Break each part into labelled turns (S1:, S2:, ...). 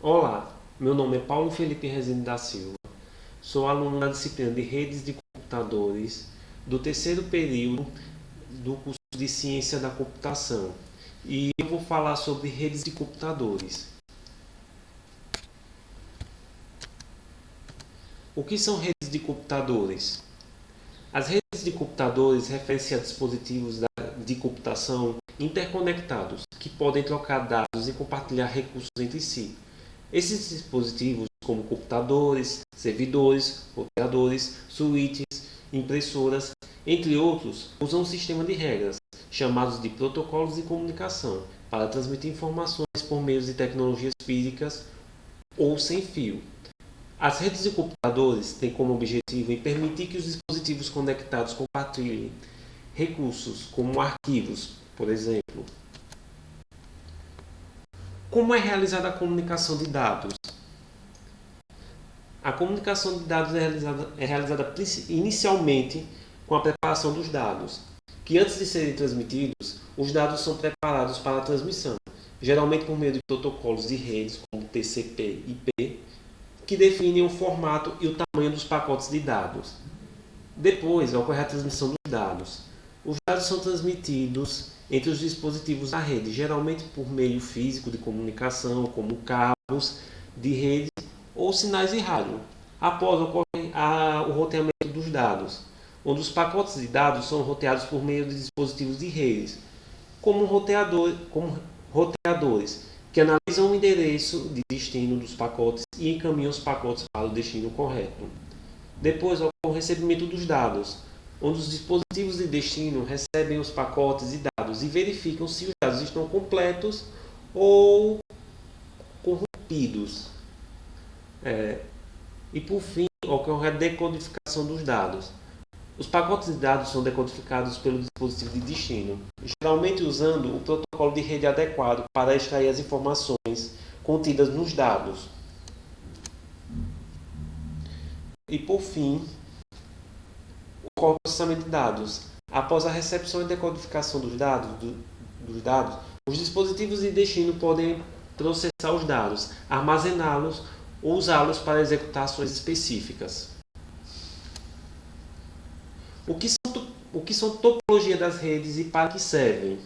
S1: Olá, meu nome é Paulo Felipe Rezende da Silva, sou aluno da disciplina de Redes de Computadores do terceiro período do curso de Ciência da Computação e eu vou falar sobre redes de computadores. O que são redes de computadores? As redes de computadores referem-se a dispositivos de computação interconectados que podem trocar dados e compartilhar recursos entre si. Esses dispositivos, como computadores, servidores, roteadores, switches, impressoras, entre outros, usam um sistema de regras, chamados de protocolos de comunicação, para transmitir informações por meio de tecnologias físicas ou sem fio. As redes de computadores têm como objetivo em permitir que os dispositivos conectados compartilhem recursos como arquivos, por exemplo. Como é realizada a comunicação de dados? A comunicação de dados é realizada inicialmente com a preparação dos dados, que antes de serem transmitidos, os dados são preparados para a transmissão, geralmente por meio de protocolos de redes como TCP/IP, que definem o formato e o tamanho dos pacotes de dados. Depois ocorre a transmissão dos dados. Os dados são transmitidos entre os dispositivos da rede, geralmente por meio físico de comunicação, como cabos de rede ou sinais de rádio. Após ocorre o roteamento dos dados, onde os pacotes de dados são roteados por meio de dispositivos de redes, como roteadores, que analisam o endereço de destino dos pacotes e encaminham os pacotes para o destino correto. Depois ocorre o recebimento dos dados, onde os dispositivos de destino recebem os pacotes de dados e verificam se os dados estão completos ou corrompidos. E por fim, ocorre a decodificação dos dados. Os pacotes de dados são decodificados pelo dispositivo de destino, geralmente usando o protocolo de rede adequado para extrair as informações contidas nos dados. E por fim, o processamento de dados. Após a recepção e decodificação dos dados, os dispositivos de destino podem processar os dados, armazená-los ou usá-los para executar ações específicas. O que são topologia das redes e para que servem?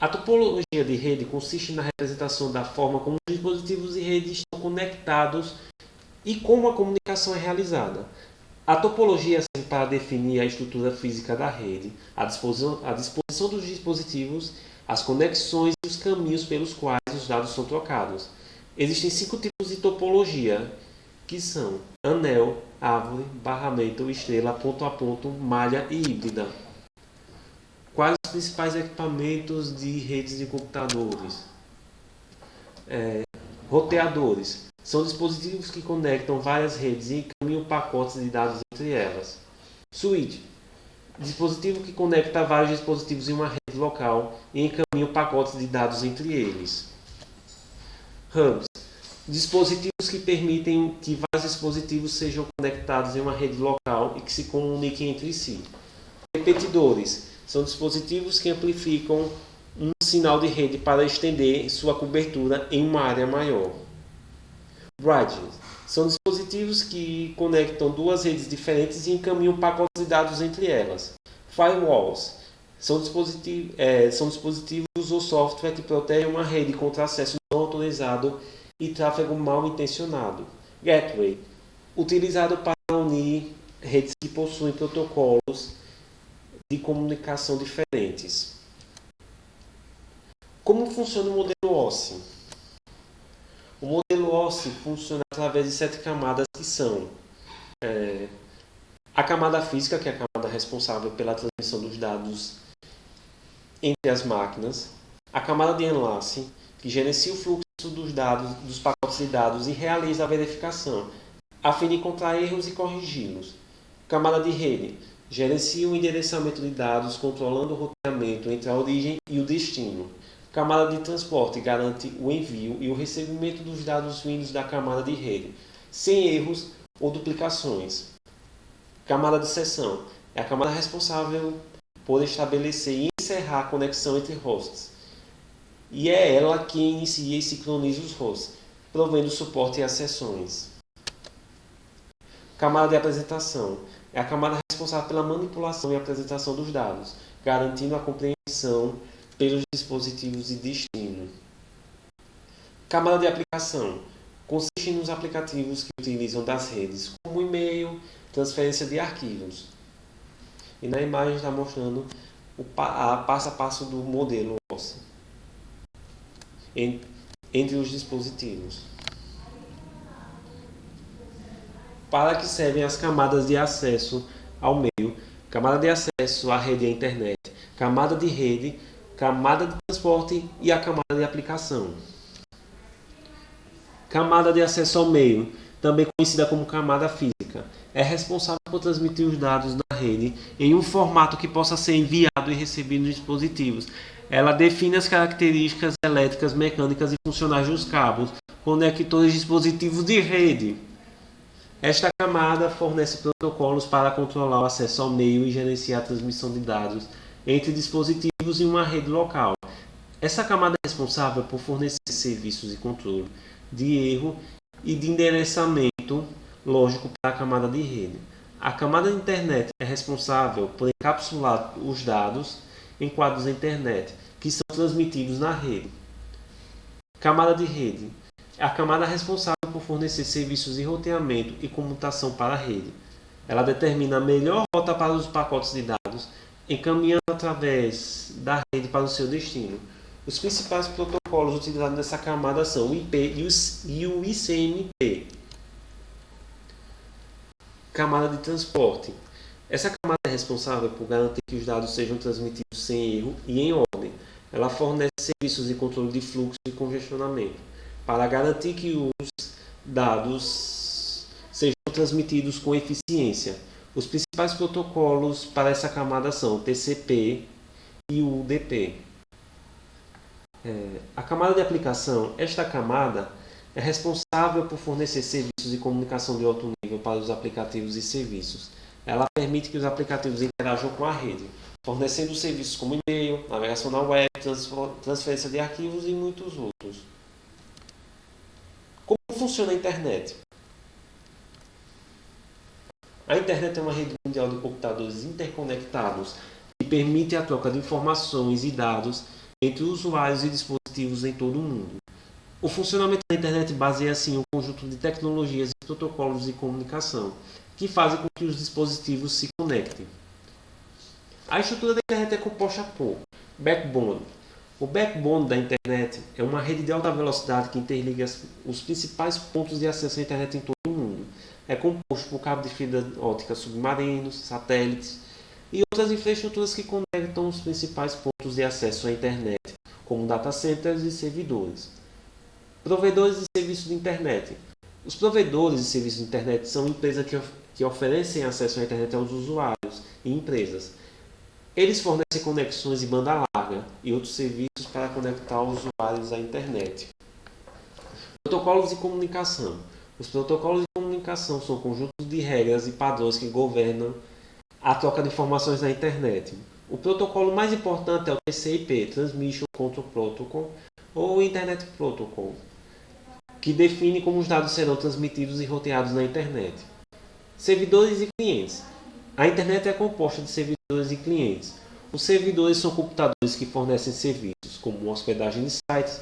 S1: A topologia de rede consiste na representação da forma como os dispositivos de rede estão conectados e como a comunicação é realizada. A topologia serve para definir a estrutura física da rede, a disposição dos dispositivos, as conexões e os caminhos pelos quais os dados são trocados. Existem 5 tipos de topologia, que são anel, árvore, barramento, estrela, ponto a ponto, malha e híbrida. Quais os principais equipamentos de redes de computadores? Roteadores. São dispositivos que conectam várias redes e encaminham pacotes de dados entre elas. Switch. Dispositivo que conecta vários dispositivos em uma rede local e encaminha pacotes de dados entre eles. Hubs. Dispositivos que permitem que vários dispositivos sejam conectados em uma rede local e que se comuniquem entre si. Repetidores. São dispositivos que amplificam um sinal de rede para estender sua cobertura em uma área maior. Bridges. São dispositivos que conectam duas redes diferentes e encaminham pacotes de dados entre elas. Firewalls. São dispositivos ou software que protegem uma rede contra acesso não autorizado e tráfego mal intencionado. Gateway. Utilizado para unir redes que possuem protocolos de comunicação diferentes. Como funciona o modelo OSI? O modelo OSI funciona através de 7 camadas que são a camada física, que é a camada responsável pela transmissão dos dados entre as máquinas, a camada de enlace, que gerencia o fluxo dos dados, dos pacotes de dados e realiza a verificação, a fim de encontrar erros e corrigi-los. Camada de rede, gerencia o endereçamento de dados, controlando o roteamento entre a origem e o destino. Camada de transporte garante o envio e o recebimento dos dados vindos da camada de rede, sem erros ou duplicações. Camada de sessão é a camada responsável por estabelecer e encerrar a conexão entre hosts. e é ela quem inicia e sincroniza os hosts, provendo suporte às sessões. Camada de apresentação é a camada responsável pela manipulação e apresentação dos dados, garantindo a compreensão pelos dispositivos de destino. Camada de aplicação consiste nos aplicativos que utilizam das redes, como e-mail, transferência de arquivos. E na imagem está mostrando o passo a passo do modelo OSI entre os dispositivos. Para que servem as camadas de acesso ao meio, camada de acesso à rede e à internet, camada de rede, camada de transporte e a camada de aplicação. Camada de acesso ao meio, também conhecida como camada física, é responsável por transmitir os dados da rede em um formato que possa ser enviado e recebido nos dispositivos. Ela define as características elétricas, mecânicas e funcionais dos cabos, conectores e dispositivos de rede. Esta camada fornece protocolos para controlar o acesso ao meio e gerenciar a transmissão de dados entre dispositivos em uma rede local. Essa camada é responsável por fornecer serviços de controle de erro e de endereçamento lógico para a camada de rede. A camada de internet é responsável por encapsular os dados em quadros da internet, que são transmitidos na rede. Camada de rede é a camada responsável por fornecer serviços de roteamento e comutação para a rede. Ela determina a melhor rota para os pacotes de dados, encaminhando através da rede para o seu destino. Os principais protocolos utilizados nessa camada são o IP e o ICMP. Camada de transporte. Essa camada é responsável por garantir que os dados sejam transmitidos sem erro e em ordem. Ela fornece serviços de controle de fluxo e congestionamento, para garantir que os dados sejam transmitidos com eficiência. Os principais protocolos para essa camada são o TCP e o UDP. A camada de aplicação. Esta camada é responsável por fornecer serviços de comunicação de alto nível para os aplicativos e serviços. Ela permite que os aplicativos interajam com a rede, fornecendo serviços como e-mail, navegação na web, transferência de arquivos e muitos outros. Como funciona a internet? A internet é uma rede mundial de computadores interconectados que permite a troca de informações e dados entre usuários e dispositivos em todo o mundo. O funcionamento da internet baseia-se em um conjunto de tecnologias e protocolos de comunicação que fazem com que os dispositivos se conectem. A estrutura da internet é composta por backbone. O backbone da internet é uma rede de alta velocidade que interliga os principais pontos de acesso à internet em todo o mundo. É composto por cabos de fibra óptica submarinos, satélites e outras infraestruturas que conectam os principais pontos de acesso à internet, como data centers e servidores. Provedores de serviços de internet. Os provedores de serviços de internet são empresas que oferecem acesso à internet aos usuários e empresas. Eles fornecem conexões de banda larga e outros serviços para conectar os usuários à internet. Protocolos de comunicação. Os protocolos de comunicação são conjuntos de regras e padrões que governam a troca de informações na internet. O protocolo mais importante é o TCP, Transmission Control Protocol, ou Internet Protocol, que define como os dados serão transmitidos e roteados na internet. Servidores e clientes. A internet é composta de servidores e clientes. Os servidores são computadores que fornecem serviços, como hospedagem de sites,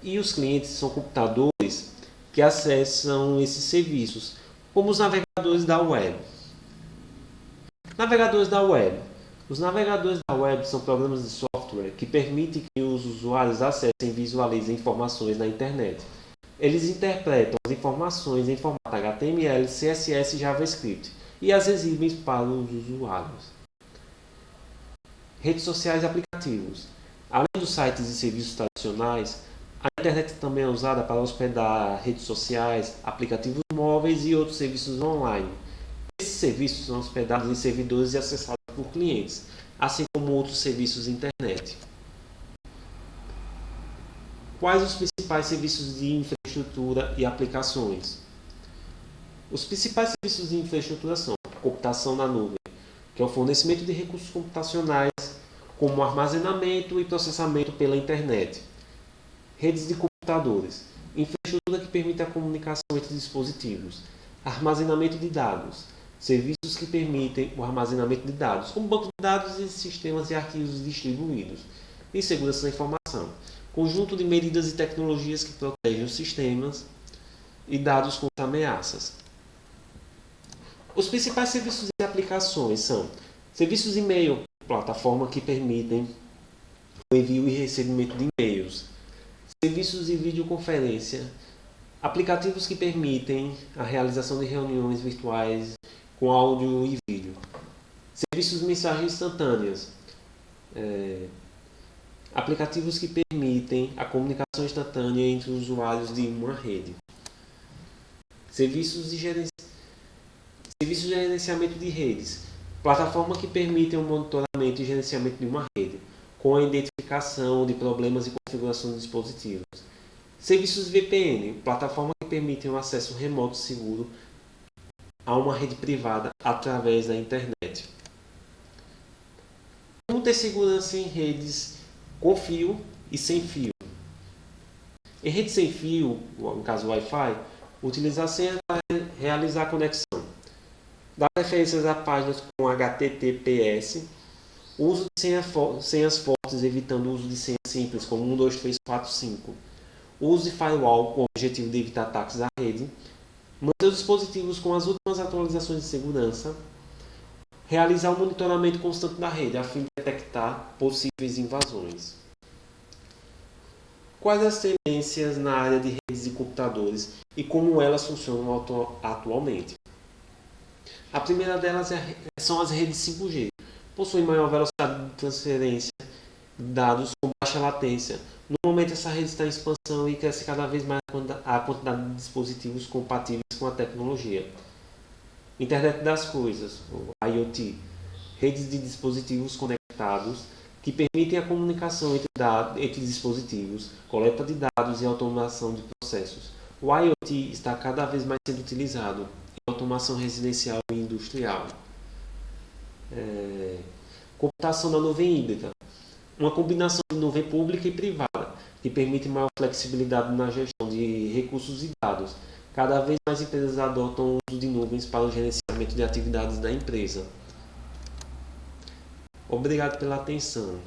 S1: e os clientes são computadores que acessam esses serviços, como os navegadores da web. Navegadores da web. Os navegadores da web são programas de software que permitem que os usuários acessem e visualizem informações na internet. Eles interpretam as informações em formato HTML, CSS e JavaScript e as exibem para os usuários. Redes sociais e aplicativos. Além dos sites e serviços tradicionais, a internet também é usada para hospedar redes sociais, aplicativos móveis e outros serviços online. Esses serviços são hospedados em servidores e acessados por clientes, assim como outros serviços de internet. Quais os principais serviços de infraestrutura e aplicações? Os principais serviços de infraestrutura são computação na nuvem, que é o fornecimento de recursos computacionais, como armazenamento e processamento pela internet. redes de computadores, infraestrutura que permite a comunicação entre dispositivos, armazenamento de dados, serviços que permitem o armazenamento de dados, como banco de dados e sistemas e arquivos distribuídos, e segurança da informação, conjunto de medidas e tecnologias que protegem os sistemas e dados contra ameaças. Os principais serviços e aplicações são serviços de e-mail, plataforma que permitem o envio e recebimento de e-mails, serviços de videoconferência, aplicativos que permitem a realização de reuniões virtuais com áudio e vídeo, serviços de mensagens instantâneas, aplicativos que permitem a comunicação instantânea entre os usuários de uma rede, serviços de gerenciamento de redes, plataforma que permitem o monitoramento e gerenciamento de uma rede, com a identificação de problemas e configuração de dispositivos. Serviços VPN, plataforma que permitem o acesso remoto seguro a uma rede privada através da internet. Como ter segurança em redes com fio e sem fio? Em rede sem fio, no caso Wi-Fi, utilizar a senha para realizar a conexão. Dar referências a páginas com HTTPS, uso de senhas fortes, evitando o uso de senhas simples, como 1, 2, 3, 4, 5. Uso de firewall com o objetivo de evitar ataques à rede. Manter os dispositivos com as últimas atualizações de segurança. Realizar o monitoramento constante da rede, a fim de detectar possíveis invasões. Quais as tendências na área de redes de computadores e como elas funcionam atualmente? A primeira delas são as redes 5G. Possuem maior velocidade de transferência de dados com baixa latência. No momento, essa rede está em expansão e cresce cada vez mais a quantidade de dispositivos compatíveis com a tecnologia. Internet das Coisas, ou IoT, redes de dispositivos conectados que permitem a comunicação entre dispositivos, coleta de dados e automação de processos. O IoT está cada vez mais sendo utilizado em automação residencial e industrial. Computação na nuvem híbrida, uma combinação de nuvem pública e privada, que permite maior flexibilidade na gestão de recursos e dados. Cada vez mais empresas adotam o uso de nuvens para o gerenciamento de atividades da empresa. Obrigado pela atenção.